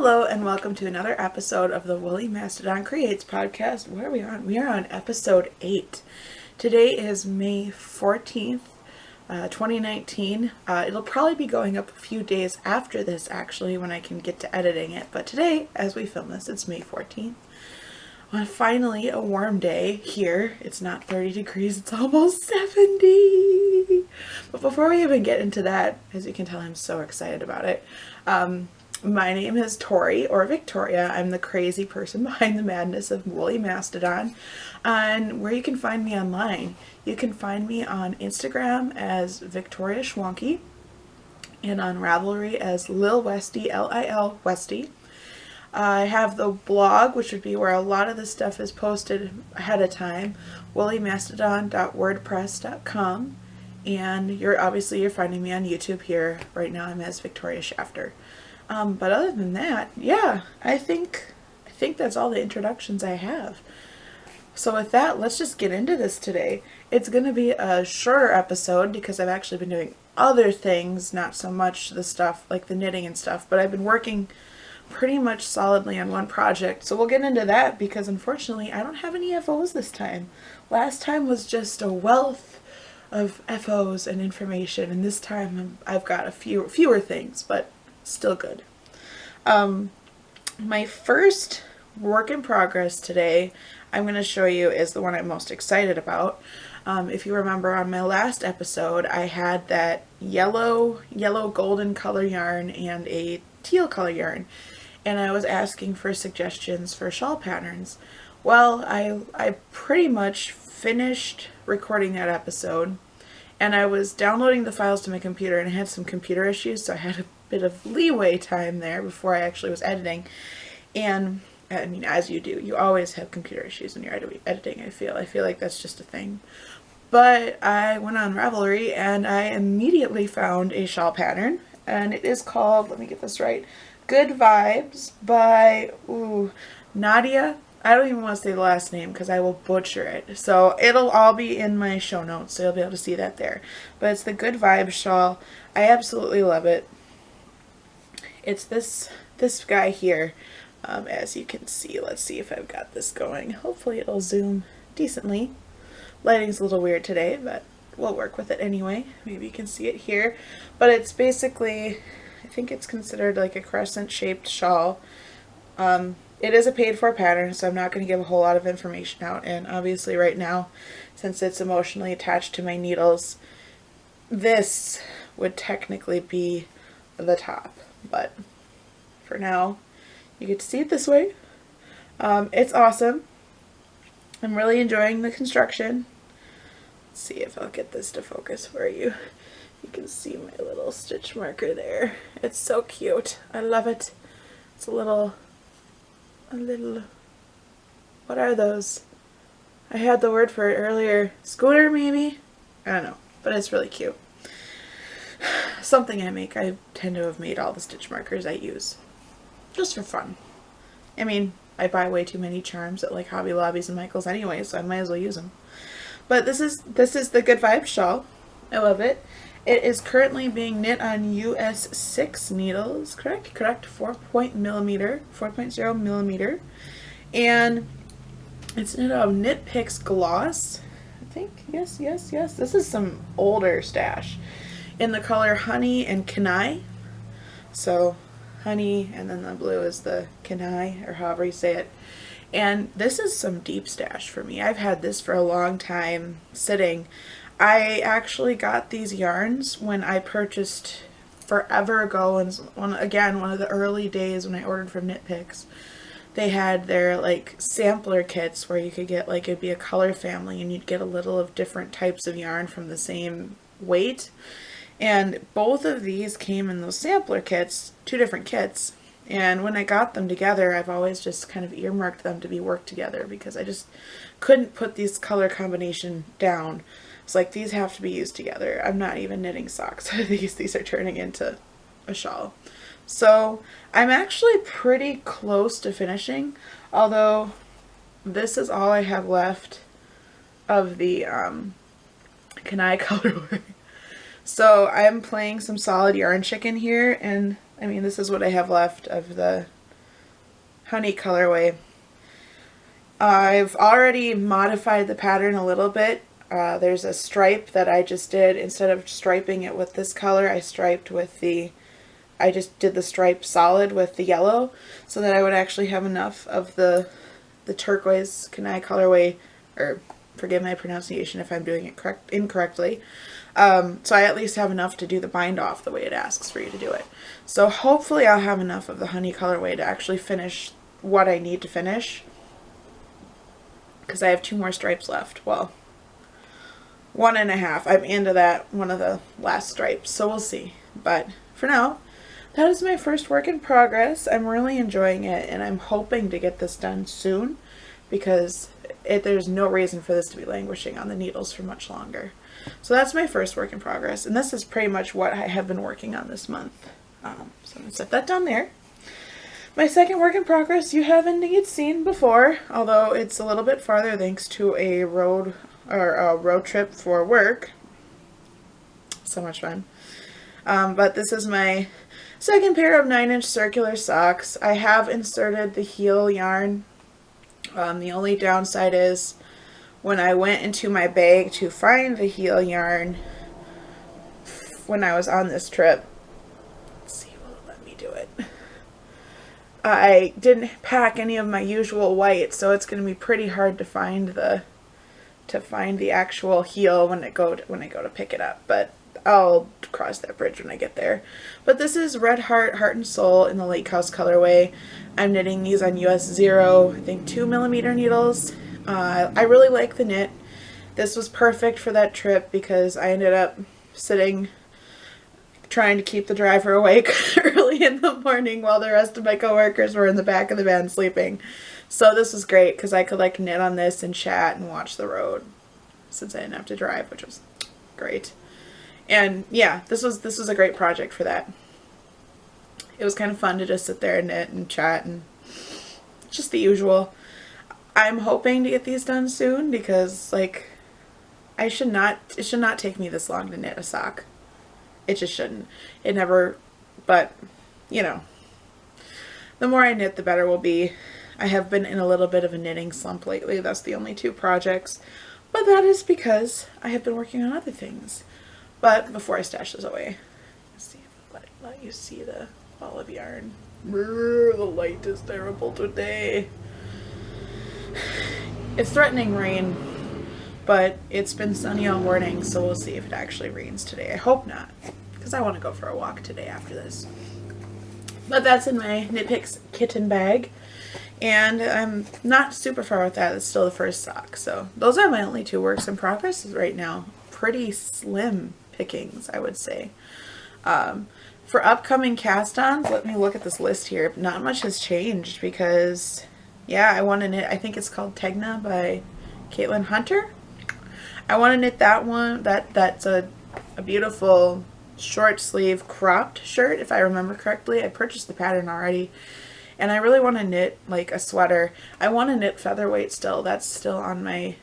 Hello and welcome to another episode of the Woolly Mastadon Creates podcast. What are we on? We are on episode 8. Today is May 14th, 2019. It'll probably be going up a few days after this actually when I can get to editing it. But today, as we film this, it's May 14th. Well, finally a warm day here. It's not 30 degrees, it's almost 70. But before we even get into that, as you can tell, I'm so excited about it. My name is Tori, or Victoria. I'm the crazy person behind the madness of Woolly Mastadon. And where you can find me online, you can find me on Instagram as Victoria Schwanke, and on Ravelry as lilwestie, L-I-L Westie. I have the blog, which would be where a lot of this stuff is posted ahead of time, woolymastodon.wordpress.com. And you're finding me on YouTube here. Right now I'm as Victoria Shafter. But other than that, yeah, I think that's all the introductions I have. So with that, let's just get into this today. It's going to be a shorter episode because I've actually been doing other things, not so much the stuff like the knitting and stuff, but I've been working pretty much solidly on one project. So we'll get into that because unfortunately I don't have any FOs this time. Last time was just a wealth of FOs and information, and this time I've got a fewer things, but still good. My first work in progress today I'm going to show you is the one I'm most excited about. If you remember on my last episode, I had that yellow golden color yarn and a teal color yarn, and I was asking for suggestions for shawl patterns. Well, I pretty much finished recording that episode, and I was downloading the files to my computer, and I had some computer issues, so I had a bit of leeway time there before I actually was editing. And I mean, as you do, you always have computer issues when you're editing. I feel like that's just a thing. But I went on Ravelry and I immediately found a shawl pattern, and it is called, let me get this right, Good Vibes by Nadia. I don't even want to say the last name because I will butcher it. So it'll all be in my show notes, so you'll be able to see that there. But it's the Good Vibes shawl. I absolutely love it. It's this guy here, as you can see. Let's see if I've got this going. Hopefully it'll zoom decently. Lighting's a little weird today, but we'll work with it anyway. Maybe you can see it here. But it's basically, I think it's considered like a crescent-shaped shawl. It is a paid-for pattern, so I'm not going to give a whole lot of information out. And obviously right now, since it's emotionally attached to my needles, this would technically be the top. But for now, you get to see it this way. It's awesome. I'm really enjoying the construction. Let's see if I'll get this to focus for you. You can see my little stitch marker there. It's so cute. I love it. It's a little, what are those? I had the word for it earlier. Scooter maybe? I don't know, but it's really cute. Something I make. I tend to have made all the stitch markers I use just for fun. I mean, I buy way too many charms at like Hobby Lobbies and Michaels anyway, so I might as well use them. But this is the Good Vibes shawl. I love it. It is currently being knit on US 6 needles, correct? 4.0 millimeter. And it's knit on Knit Picks Gloss, I think. Yes. This is some older stash. In the color Honey and Kenai. So honey, and then the blue is the Kenai, or however you say it. And this is some deep stash for me. I've had this for a long time sitting. I actually got these yarns when I purchased forever ago, and one of the early days when I ordered from Knit Picks. They had their like sampler kits where you could get like, it'd be a color family and you'd get a little of different types of yarn from the same weight. And both of these came in those sampler kits, 2 different kits. And when I got them together, I've always just kind of earmarked them to be worked together because I just couldn't put these color combination down. It's like, these have to be used together. I'm not even knitting socks. These are turning into a shawl. So I'm actually pretty close to finishing, although this is all I have left of the Kenai colorway. So I'm playing some solid yarn chicken here, and I mean, this is what I have left of the honey colorway. I've already modified the pattern a little bit. There's a stripe that I just did. Instead of striping it with this color, I just did the stripe solid with the yellow so that I would actually have enough of the turquoise canai colorway, or forgive my pronunciation if I'm doing it incorrectly. So I at least have enough to do the bind off the way it asks for you to do it. So hopefully I'll have enough of the honey colorway to actually finish what I need to finish, because I have 2 more stripes left. Well, 1.5. I'm into that, one of the last stripes, so we'll see. But for now, that is my first work in progress. I'm really enjoying it, and I'm hoping to get this done soon, because there's no reason for this to be languishing on the needles for much longer. So that's my first work in progress, and this is pretty much what I have been working on this month. So I'm going to set that down there. My second work in progress you have indeed seen before, although it's a little bit farther thanks to a road trip for work. So much fun. But this is my second pair of 9-inch circular socks. I have inserted the heel yarn. The only downside is when I went into my bag to find the heel yarn when I was on this trip, let's see, will it let me do it? I didn't pack any of my usual white, so it's going to be pretty hard to find the actual heel when I go to pick it up. But I'll cross that bridge when I get there. But this is Red Heart, Heart and Soul in the Lake House colorway. I'm knitting these on US 0, I think 2mm needles. I really like the knit. This was perfect for that trip because I ended up sitting trying to keep the driver awake early in the morning while the rest of my coworkers were in the back of the van sleeping. So this was great because I could like knit on this and chat and watch the road since I didn't have to drive, which was great. And yeah, this was a great project for that. It was kind of fun to just sit there and knit and chat and just the usual. I'm hoping to get these done soon because like it should not take me this long to knit a sock. It just shouldn't. It never, but you know, the more I knit the better will be. I have been in a little bit of a knitting slump lately. That's the only 2 projects, but that is because I have been working on other things. But before I stash this away, let's see if I let you see the ball of yarn. Brr, the light is terrible today. It's threatening rain, but it's been sunny all morning, so we'll see if it actually rains today. I hope not, because I want to go for a walk today after this. But that's in my Knit Picks kitten bag, and I'm not super far with that. It's still the first sock, so those are my only 2 works in progress right now. Pretty slim pickings, I would say. For upcoming cast-ons, let me look at this list here. Not much has changed because, yeah, I want to knit, I think it's called Tegna by Caitlin Hunter. I want to knit that one. That's a beautiful short sleeve cropped shirt, if I remember correctly. I purchased the pattern already, and I really want to knit like a sweater. I want to knit featherweight still. That's still on my,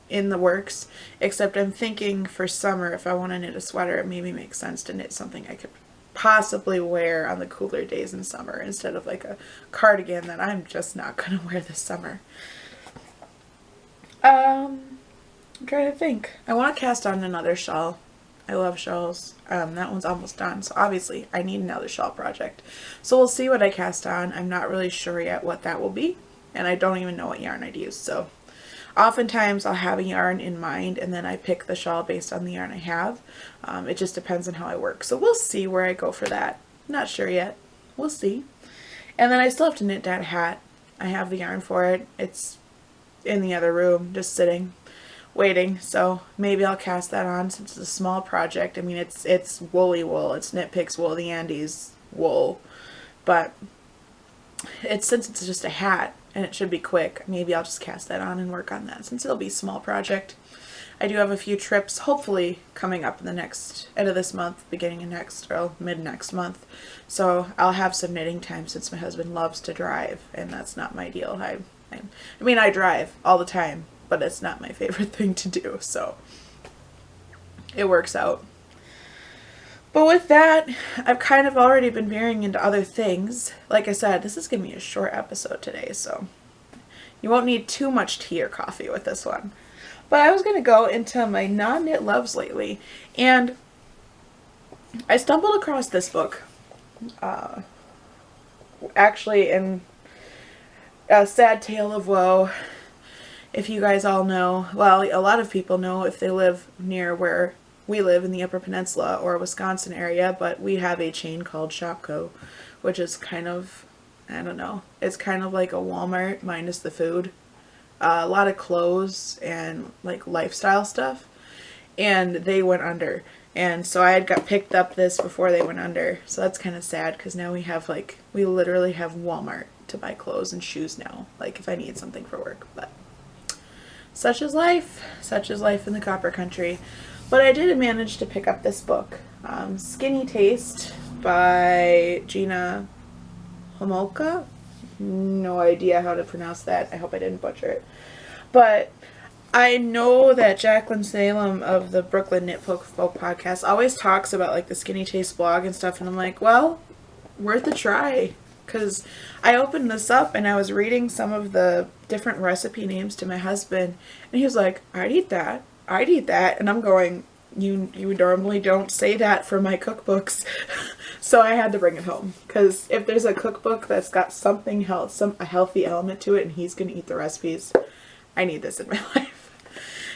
in the works, except I'm thinking for summer, if I want to knit a sweater, it maybe makes sense to knit something I could possibly wear on the cooler days in summer instead of like a cardigan that I'm just not going to wear this summer. I'm trying to think. I want to cast on another shawl. I love shawls. That one's almost done, so obviously I need another shawl project. So we'll see what I cast on. I'm not really sure yet what that will be, and I don't even know what yarn I'd use, so oftentimes I'll have a yarn in mind and then I pick the shawl based on the yarn I have. It just depends on how I work. So we'll see where I go for that. Not sure yet. We'll see. And then I still have to knit that hat. I have the yarn for it. It's in the other room, just sitting, waiting. So maybe I'll cast that on since it's a small project. I mean, it's woolly wool. It's Knit Picks Wool, the Andes wool. But since it's just a hat, and it should be quick, maybe I'll just cast that on and work on that since it'll be a small project. I do have a few trips hopefully coming up in the end of this month, beginning of next, or mid next month. So I'll have some knitting time since my husband loves to drive, and that's not my deal. I mean, I drive all the time, but it's not my favorite thing to do, so it works out. But with that, I've kind of already been veering into other things. Like I said, this is going to be a short episode today, so you won't need too much tea or coffee with this one. But I was going to go into my non-knit loves lately, and I stumbled across this book, actually in A Sad Tale of Woe. If you guys all know, well, a lot of people know if they live near where we live in the Upper Peninsula or Wisconsin area, but we have a chain called Shopko, which is kind of, I don't know, it's kind of like a Walmart minus the food. A lot of clothes and like lifestyle stuff, and they went under. And so I had got picked up this before they went under, so that's kind of sad because now we literally have Walmart to buy clothes and shoes now, like if I need something for work. But such is life in the copper country. But I did manage to pick up this book, Skinny Taste by Gina Homolka. No idea how to pronounce that. I hope I didn't butcher it. But I know that Jacqueline Salem of the Brooklyn Knit Folk podcast always talks about like the Skinny Taste blog and stuff, and I'm like, well, worth a try. Because I opened this up and I was reading some of the different recipe names to my husband, and he was like, I'd eat that. And I'm going, you normally don't say that for my cookbooks. So I had to bring it home. Because if there's a cookbook that's got something a healthy element to it and he's going to eat the recipes, I need this in my life.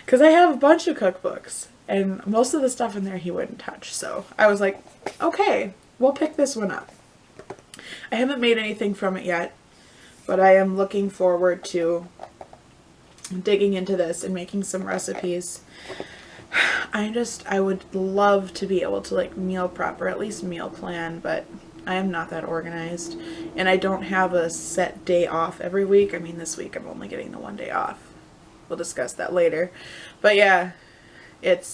Because I have a bunch of cookbooks, and most of the stuff in there he wouldn't touch. So I was like, okay, we'll pick this one up. I haven't made anything from it yet, but I am looking forward to digging into this and making some recipes. I would love to be able to like meal prep or at least meal plan, but I am not that organized, and I don't have a set day off every week. I mean, this week I'm only getting the one day off. We'll discuss that later. But yeah, it'd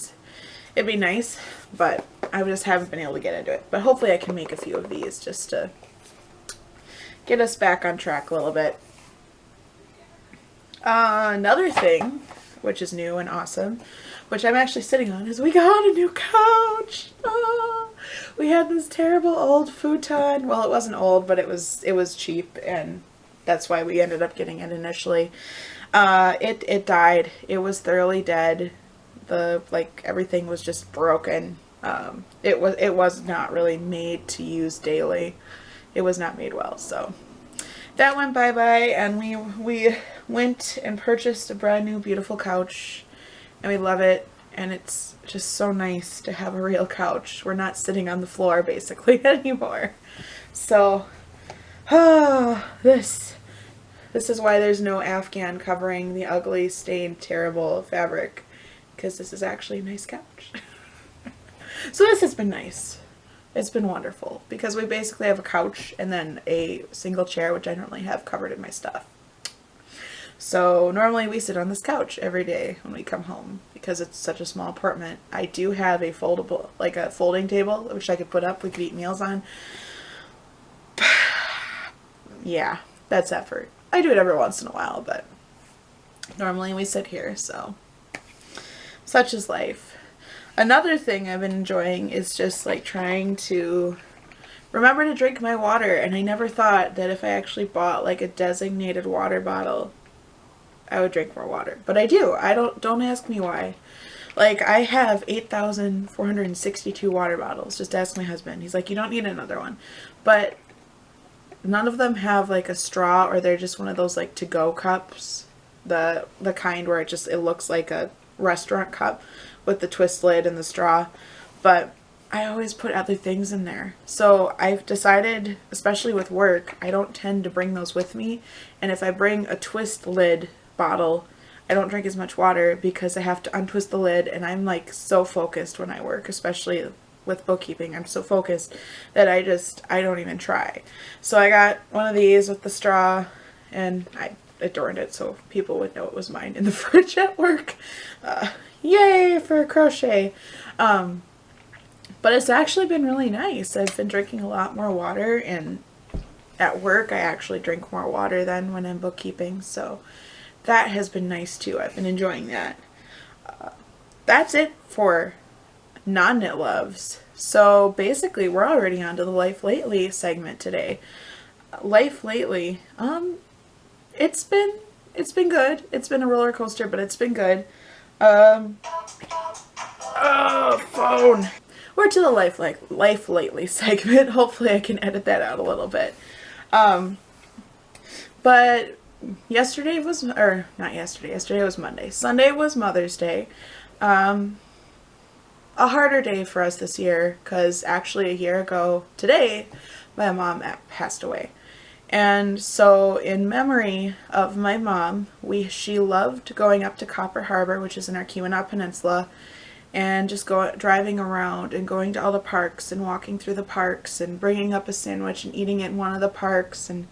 be nice, but I just haven't been able to get into it. But hopefully I can make a few of these just to get us back on track a little bit. Another thing, which is new and awesome, which I'm actually sitting on, is we got a new couch. We had this terrible old futon. Well, it wasn't old, but it was cheap, and that's why we ended up getting it initially. It died. It was thoroughly dead. Everything was just broken. It was not really made to use daily. It was not made well, so that went bye-bye, and we went and purchased a brand new beautiful couch, and we love it, and it's just so nice to have a real couch. We're not sitting on the floor basically anymore. So this is why there's no Afghan covering the ugly, stained, terrible fabric, because this is actually a nice couch. So this has been nice. It's been wonderful because we basically have a couch and then a single chair, which I normally have covered in my stuff. So normally we sit on this couch every day when we come home because it's such a small apartment. I do have a folding table, which I could put up. We could eat meals on. Yeah, that's effort. I do it every once in a while, but normally we sit here, so such is life. Another thing I've been enjoying is just like trying to remember to drink my water, and I never thought that if I actually bought like a designated water bottle, I would drink more water. But I do. Don't ask me why. Like, I have 8,462 water bottles. Just ask my husband. He's like, you don't need another one. But none of them have like a straw, or they're just one of those like to-go cups. The kind where it looks like a restaurant cup with the twist lid and the straw. But I always put other things in there. So I've decided, especially with work, I don't tend to bring those with me. And if I bring a twist lid bottle, I don't drink as much water because I have to untwist the lid, and I'm like so focused when I work, especially with bookkeeping. I'm so focused that I don't even try. So I got one of these with the straw, and I adorned it so people would know it was mine in the fridge at work. Yay for crochet. But it's actually been really nice. I've been drinking a lot more water, and at work I actually drink more water than when I'm bookkeeping, so that has been nice too. I've been enjoying that. That's it for non-knit loves. So basically, we're already on to the Life Lately segment today. Life lately, it's been it's been good. It's been a roller coaster, but it's been good. Um, oh, phone. We're to the Life Lately segment. Hopefully, I can edit that out a little bit. Um, but yesterday was, or not yesterday. Yesterday was Monday. Sunday was Mother's Day. Um, a harder day for us this year because actually a year ago today, my mom passed away. And so in memory of my mom, she loved going up to Copper Harbor, which is in our Keweenaw Peninsula, and just driving around and going to all the parks and walking through the parks and bringing up a sandwich and eating it in one of the parks. And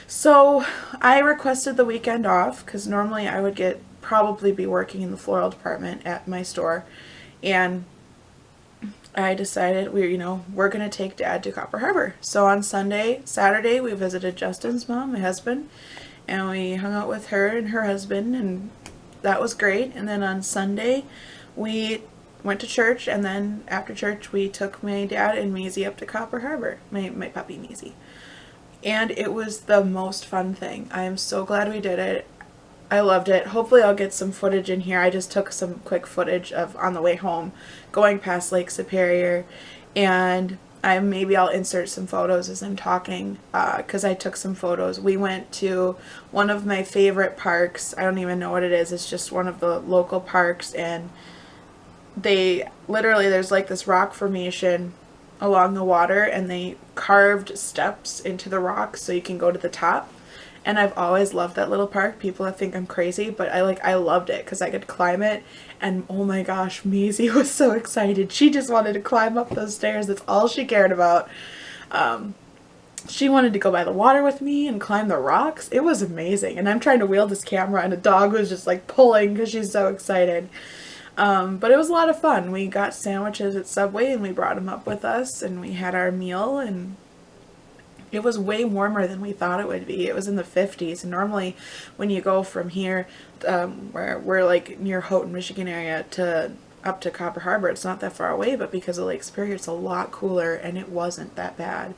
so I requested the weekend off because normally I would probably be working in the floral department at my store, and I decided we're going to take Dad to Copper Harbor. So on Saturday, we visited Justin's mom, my husband, and we hung out with her and her husband, and that was great. And then on Sunday, we went to church, and then after church, we took my dad and Maisie up to Copper Harbor, my puppy Maisie. And it was the most fun thing. I am so glad we did it. I loved it. Hopefully I'll get some footage in here. I just took some quick footage of on the way home going past Lake Superior, and maybe I'll insert some photos as I'm talking because I took some photos. We went to one of my favorite parks. I don't even know what it is. It's just one of the local parks, and there's like this rock formation along the water, and they carved steps into the rocks so you can go to the top. And I've always loved that little park. People think I'm crazy, but I loved it because I could climb it. And oh my gosh, Maisie was so excited. She just wanted to climb up those stairs. That's all she cared about. She wanted to go by the water with me and climb the rocks. It was amazing. And I'm trying to wheel this camera, and a dog was just like pulling because she's so excited. But it was a lot of fun. We got sandwiches at Subway, and we brought them up with us, and we had our meal, and it was way warmer than we thought it would be. It was in the 50s. And normally when you go from here, where we're like near Houghton, Michigan area, up to Copper Harbor, it's not that far away, but because of Lake Superior, it's a lot cooler, and it wasn't that bad.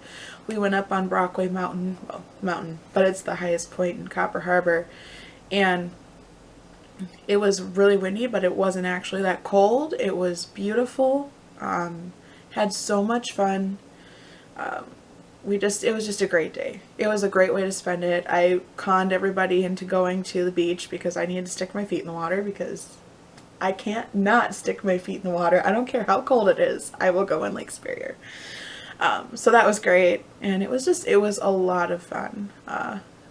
We went up on Brockway Mountain, but it's the highest point in Copper Harbor, and it was really windy, but it wasn't actually that cold. It was beautiful. Had so much fun. It was just a great day. It was a great way to spend it. I conned everybody into going to the beach because I needed to stick my feet in the water because I can't not stick my feet in the water. I don't care how cold it is. I will go in Lake Superior. So that was great. And it was a lot of fun.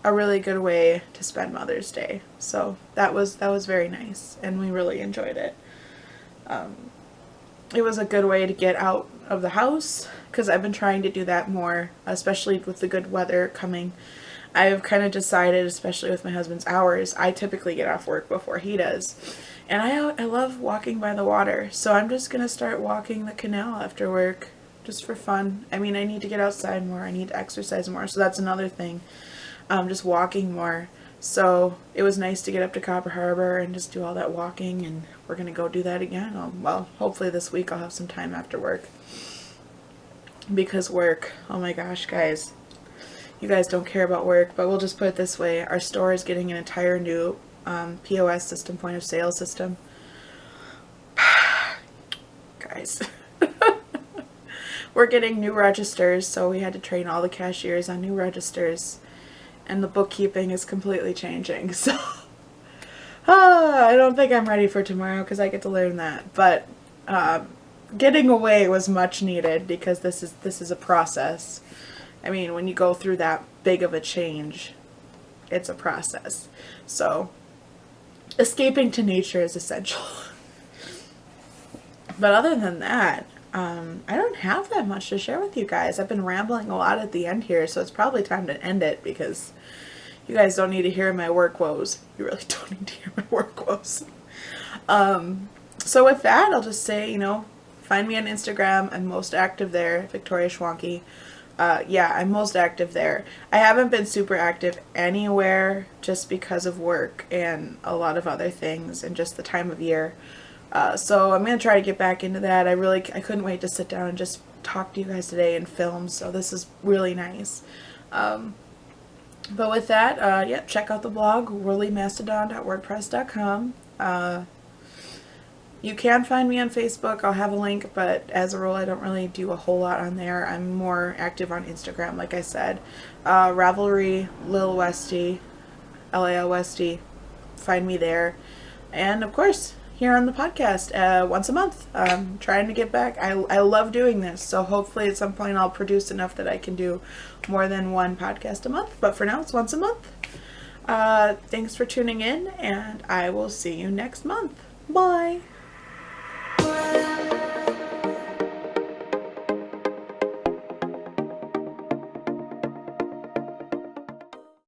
A really good way to spend Mother's Day. So that was very nice, and we really enjoyed it. It was a good way to get out of the house because I've been trying to do that more, especially with the good weather coming. I've kind of decided, especially with my husband's hours, I typically get off work before he does. And I love walking by the water, so I'm just going to start walking the canal after work just for fun. I mean, I need to get outside more. I need to exercise more, so that's another thing. Just walking more. So it was nice to get up to Copper Harbor and just do all that walking, and we're going to go do that again. Hopefully this week I'll have some time after work. Because work, oh my gosh, guys. You guys don't care about work, but we'll just put it this way. Our store is getting an entire new POS system, point of sale system. Guys. We're getting new registers, so we had to train all the cashiers on new registers. And the bookkeeping is completely changing, so I don't think I'm ready for tomorrow because I get to learn that. But getting away was much needed because this is a process. I mean, when you go through that big of a change, it's a process. So escaping to nature is essential. But other than that, I don't have that much to share with you guys. I've been rambling a lot at the end here, so it's probably time to end it because you guys don't need to hear my work woes. You really don't need to hear my work woes. So with that, I'll just say, find me on Instagram. I'm most active there, Victoria Schwanke. Yeah, I'm most active there. I haven't been super active anywhere just because of work and a lot of other things and just the time of year. So I'm going to try to get back into that. I couldn't wait to sit down and just talk to you guys today and film, so this is really nice. But with that, yeah, check out the blog, whirlymastodon.wordpress.com. You can find me on Facebook. I'll have a link, but as a rule, I don't really do a whole lot on there. I'm more active on Instagram, like I said. Ravelry, lilwestie, lilwestie. Find me there. And, of course, here on the podcast once a month. Trying to get back. I love doing this, so hopefully at some point I'll produce enough that I can do more than one podcast a month. But for now, it's once a month. Thanks for tuning in, and I will see you next month. Bye!